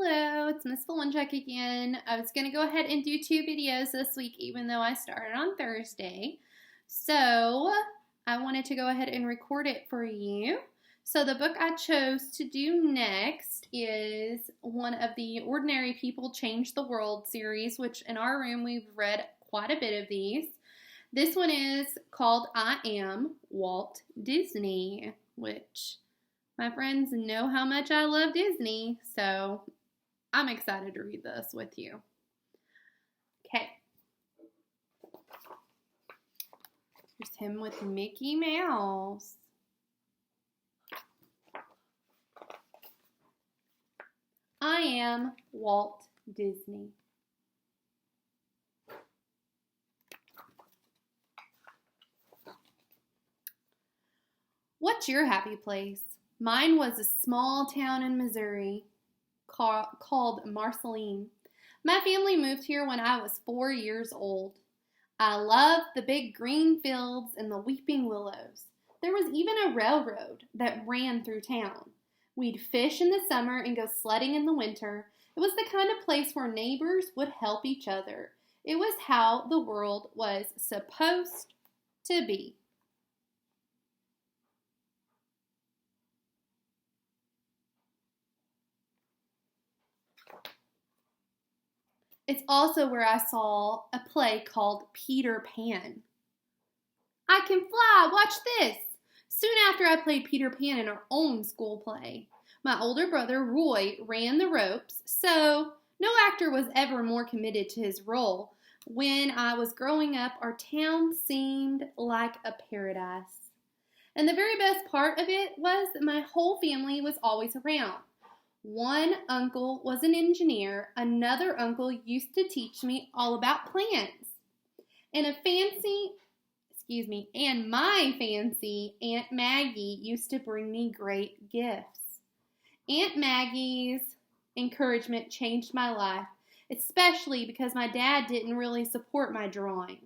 Hello, it's Miss Check again. I was going to go ahead and do 2 videos this week even though I started on Thursday. So I wanted to go ahead and record it for you. So the book I chose to do next is one of the Ordinary People Change the World series, which in our room we've read quite a bit of these. This one is called I Am Walt Disney, which my friends know how much I love Disney, so I'm excited to read this with you. Okay. Here's him with Mickey Mouse. I am Walt Disney. What's your happy place? Mine was a small town in Missouri called Marceline. My family moved here when I was 4 years old. I loved the big green fields and the weeping willows. There was even a railroad that ran through town. We'd fish in the summer and go sledding in the winter. It was the kind of place where neighbors would help each other. It was how the world was supposed to be. It's also where I saw a play called Peter Pan. I can fly, watch this! Soon after I played Peter Pan in our own school play. My older brother Roy ran the ropes, so no actor was ever more committed to his role. When I was growing up, our town seemed like a paradise. And the very best part of it was that my whole family was always around. One uncle was an engineer. Another uncle used to teach me all about plants. And my fancy Aunt Maggie used to bring me great gifts. Aunt Maggie's encouragement changed my life, especially because my dad didn't really support my drawing.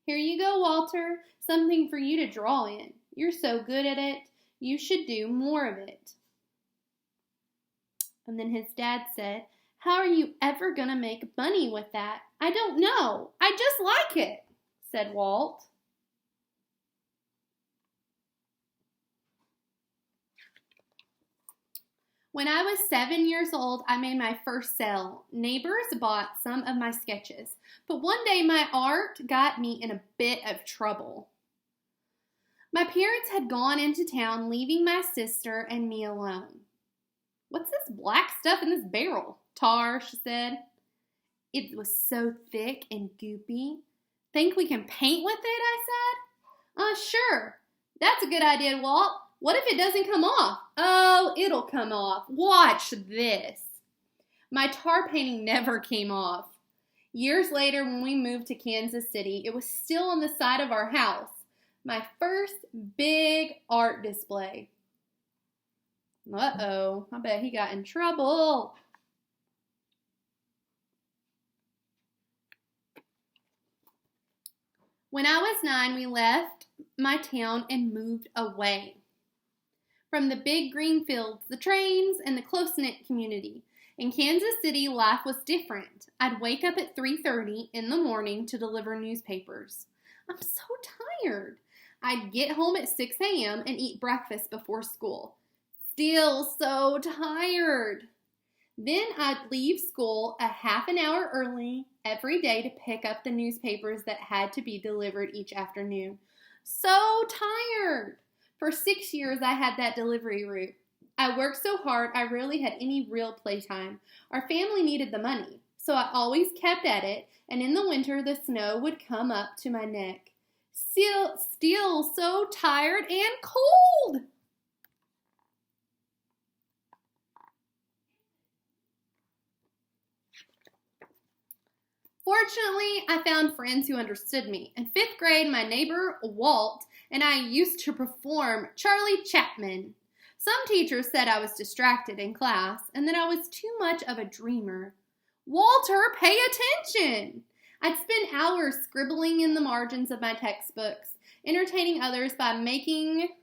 Here you go, Walter, something for you to draw in. You're so good at it. You should do more of it. And then his dad said, "How are you ever going to make money with that?" "I don't know. I just like it," said Walt. When I was 7 years old, I made my first sale. Neighbors bought some of my sketches, but one day my art got me in a bit of trouble. My parents had gone into town, leaving my sister and me alone. "What's this black stuff in this barrel?" "Tar," she said. It was so thick and goopy. "Think we can paint with it?" I said. Sure. That's a good idea, Walt. What if it doesn't come off?" "Oh, it'll come off. Watch this." My tar painting never came off. Years later, when we moved to Kansas City, it was still on the side of our house. My first big art display. Uh-oh, I bet he got in trouble. When I was 9, we left my town and moved away from the big green fields, the trains, and the close-knit community. In Kansas City, life was different. I'd wake up at 3:30 in the morning to deliver newspapers. I'm so tired. I'd get home at 6 a.m. and eat breakfast before school. Still so tired. Then I'd leave school a half an hour early every day to pick up the newspapers that had to be delivered each afternoon. So tired. For 6 years, I had that delivery route. I worked so hard, I rarely had any real playtime. Our family needed the money, so I always kept at it, and in the winter, the snow would come up to my neck. Still so tired and cold. Fortunately, I found friends who understood me. In 5th grade, my neighbor, Walt, and I used to perform Charlie Chaplin. Some teachers said I was distracted in class and that I was too much of a dreamer. "Walter, pay attention!" I'd spend hours scribbling in the margins of my textbooks, entertaining others by making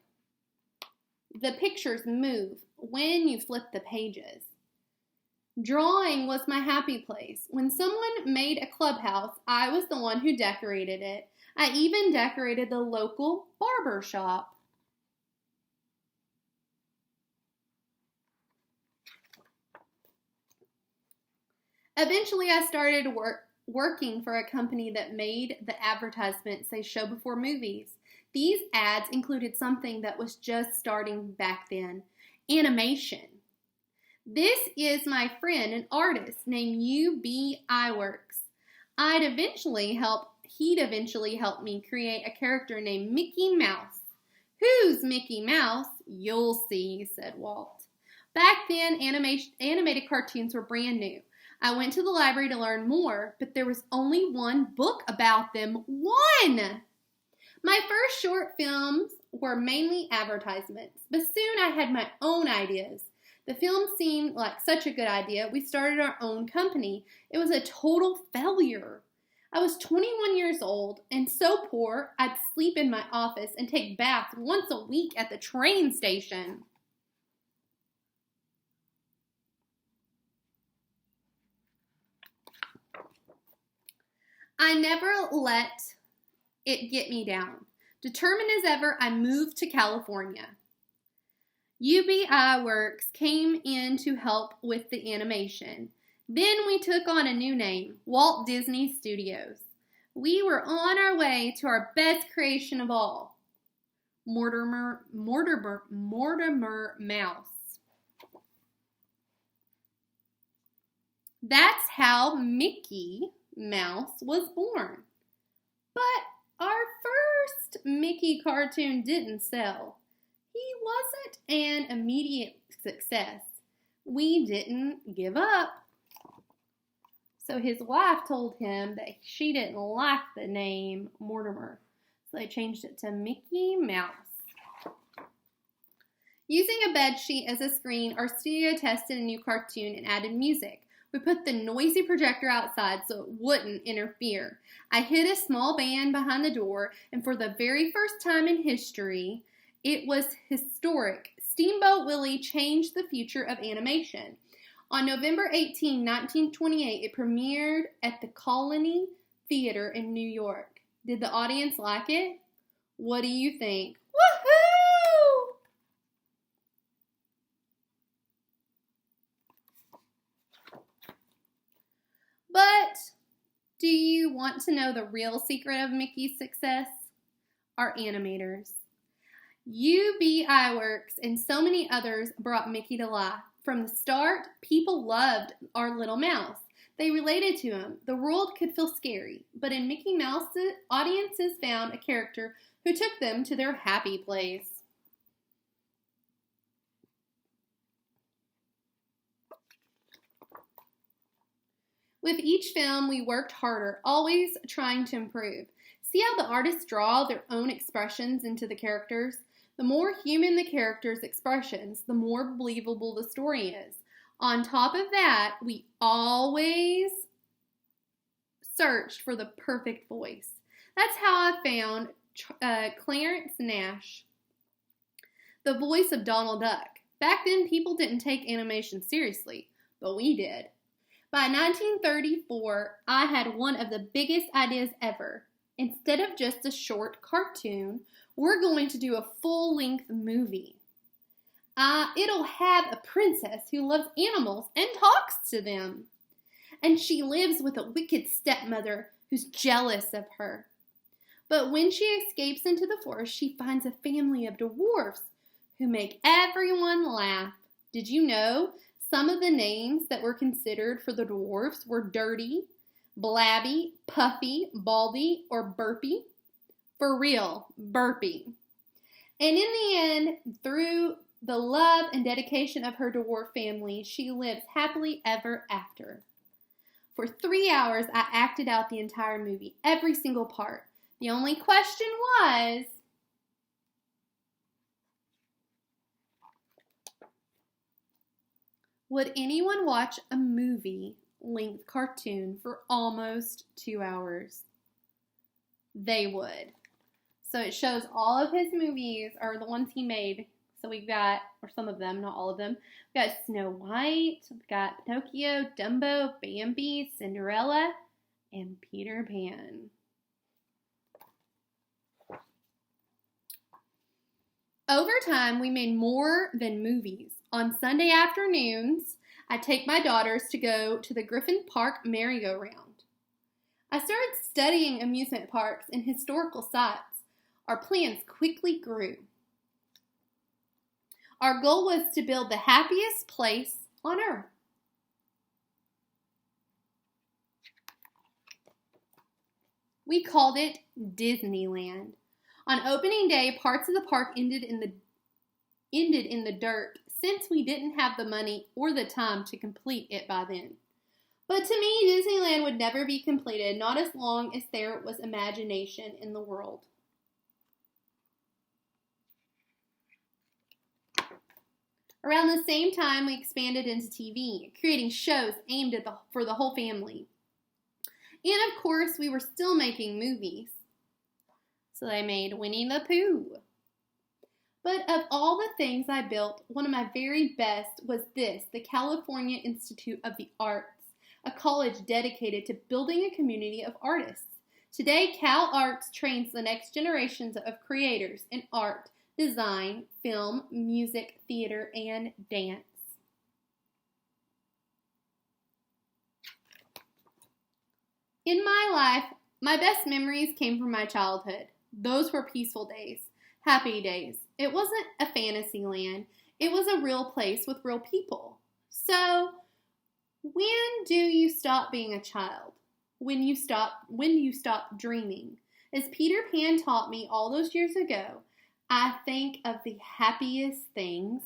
the pictures move when you flip the pages. Drawing was my happy place. When someone made a clubhouse, I was the one who decorated it. I even decorated the local barber shop. Eventually, I started working for a company that made the advertisements they show before movies. These ads included something that was just starting back then: animation. This is my friend, an artist named UB Iworks. He'd eventually help me create a character named Mickey Mouse. Who's Mickey Mouse? You'll see, said Walt. Back then, animated cartoons were brand new. I went to the library to learn more, but there was only one book about them. One! My first short films were mainly advertisements, but soon I had my own ideas. The film seemed like such a good idea, we started our own company. It was a total failure. I was 21 years old and so poor I'd sleep in my office and take baths once a week at the train station. I never let it get me down. Determined as ever, I moved to California. UBI Works came in to help with the animation. Then we took on a new name, Walt Disney Studios. We were on our way to our best creation of all, Mortimer Mouse. That's how Mickey Mouse was born. But our first Mickey cartoon didn't sell. He wasn't an immediate success. We didn't give up. So his wife told him that she didn't like the name Mortimer. So they changed it to Mickey Mouse. Using a bedsheet as a screen, our studio tested a new cartoon and added music. We put the noisy projector outside so it wouldn't interfere. I hid a small band behind the door, and for the very first time in history, it was historic. Steamboat Willie changed the future of animation. On November 18, 1928, it premiered at the Colony Theater in New York. Did the audience like it? What do you think? Woohoo! But do you want to know the real secret of Mickey's success? Our animators. UBI Works and so many others brought Mickey to life. From the start, people loved our little mouse. They related to him. The world could feel scary, but in Mickey Mouse, audiences found a character who took them to their happy place. With each film, we worked harder, always trying to improve. See how the artists draw their own expressions into the characters? The more human the character's expressions, the more believable the story is. On top of that, we always searched for the perfect voice. That's how I found Clarence Nash, the voice of Donald Duck. Back then, people didn't take animation seriously, but we did. By 1934, I had one of the biggest ideas ever. Instead of just a short cartoon, we're going to do a full-length movie. It'll have a princess who loves animals and talks to them. And she lives with a wicked stepmother who's jealous of her. But when she escapes into the forest, she finds a family of dwarfs who make everyone laugh. Did you know some of the names that were considered for the dwarfs were Dirty, Blabby, Puffy, Baldy, or Burpy? For real, Burpy. And in the end, through the love and dedication of her dwarf family, she lives happily ever after. For 3 hours, I acted out the entire movie, every single part. The only question was, would anyone watch a movie-length cartoon for almost 2 hours? They would. So it shows all of his movies are the ones he made So we've got, or some of them, not all of them. We've got Snow White, we've got Pinocchio, Dumbo, Bambi, Cinderella, and Peter Pan. Over time, we made more than movies. On Sunday afternoons, I take my daughters to go to the Griffin Park merry-go-round. I started studying amusement parks and historical sites. Our plans quickly grew. Our goal was to build the happiest place on earth. We called it Disneyland. On opening day, parts of the park ended in the dirt since we didn't have the money or the time to complete it by then. But to me, Disneyland would never be completed, not as long as there was imagination in the world. Around the same time, we expanded into TV, creating shows aimed for the whole family. And of course, we were still making movies. So they made Winnie the Pooh. But of all the things I built, one of my very best was this, the California Institute of the Arts, a college dedicated to building a community of artists. Today, Cal Arts trains the next generations of creators in art, design, film, music, theater, and dance. In my life, my best memories came from my childhood. Those were peaceful days, happy days. It wasn't a fantasy land. It was a real place with real people. So, when do you stop being a child? When do you stop dreaming? As Peter Pan taught me all those years ago, I think of the happiest things.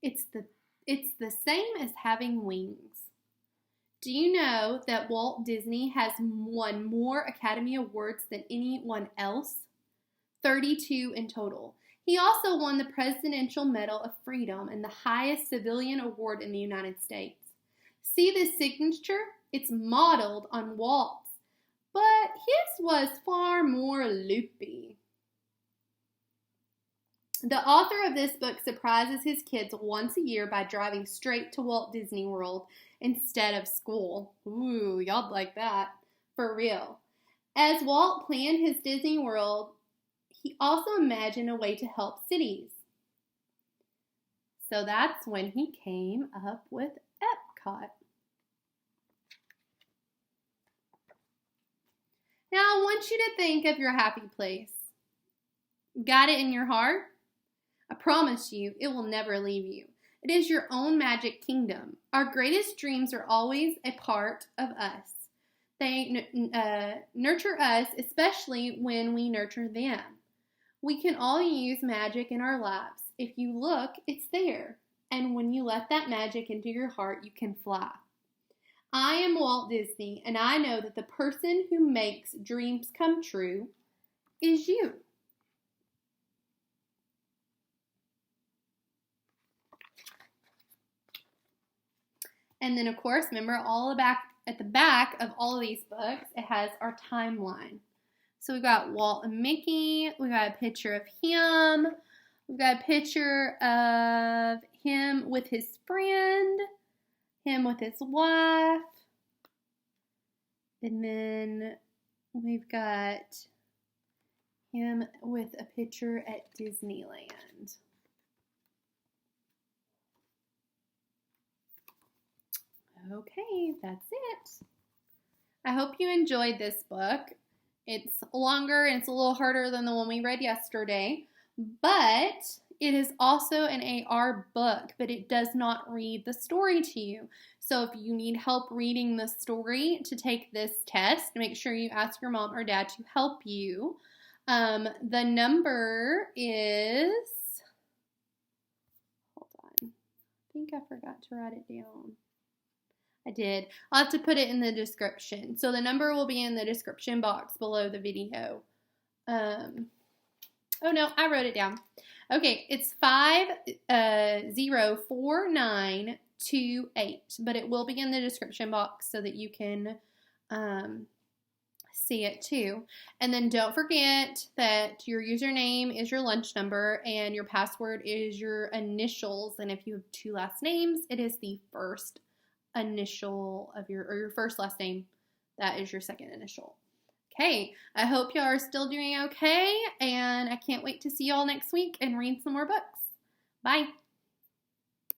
It's the same as having wings. Do you know that Walt Disney has won more Academy Awards than anyone else? 32 in total. He also won the Presidential Medal of Freedom and the highest civilian award in the United States. See this signature? It's modeled on Walt's, but his was far more loopy. The author of this book surprises his kids once a year by driving straight to Walt Disney World instead of school. Ooh, y'all like that. For real. As Walt planned his Disney World, he also imagined a way to help cities. So that's when he came up with Epcot. Now I want you to think of your happy place. Got it in your heart? I promise you, it will never leave you. It is your own magic kingdom. Our greatest dreams are always a part of us. They nurture us, especially when we nurture them. We can all use magic in our lives. If you look, it's there. And when you let that magic into your heart, you can fly. I am Walt Disney, and I know that the person who makes dreams come true is you. And then, of course, remember at the back of all of these books, it has our timeline. So we've got Walt and Mickey. We've got a picture of him. We've got a picture of him with his friend, him with his wife. And then we've got him with a picture at Disneyland. Okay, that's it. I hope you enjoyed this book. It's longer and it's a little harder than the one we read yesterday, but it is also an AR book, but it does not read the story to you. So if you need help reading the story to take this test, make sure you ask your mom or dad to help you. The number is, hold on, I think I forgot to write it down. I did. I'll have to put it in the description. So the number will be in the description box below the video. Oh no, I wrote it down. Okay, it's 504928, but it will be in the description box so that you can see it too. And then don't forget that your username is your lunch number and your password is your initials. And if you have 2 last names, it is the first initial of your first last name. That is your second initial. Okay, I hope y'all are still doing okay, and I can't wait to see y'all next week and read some more books. Bye.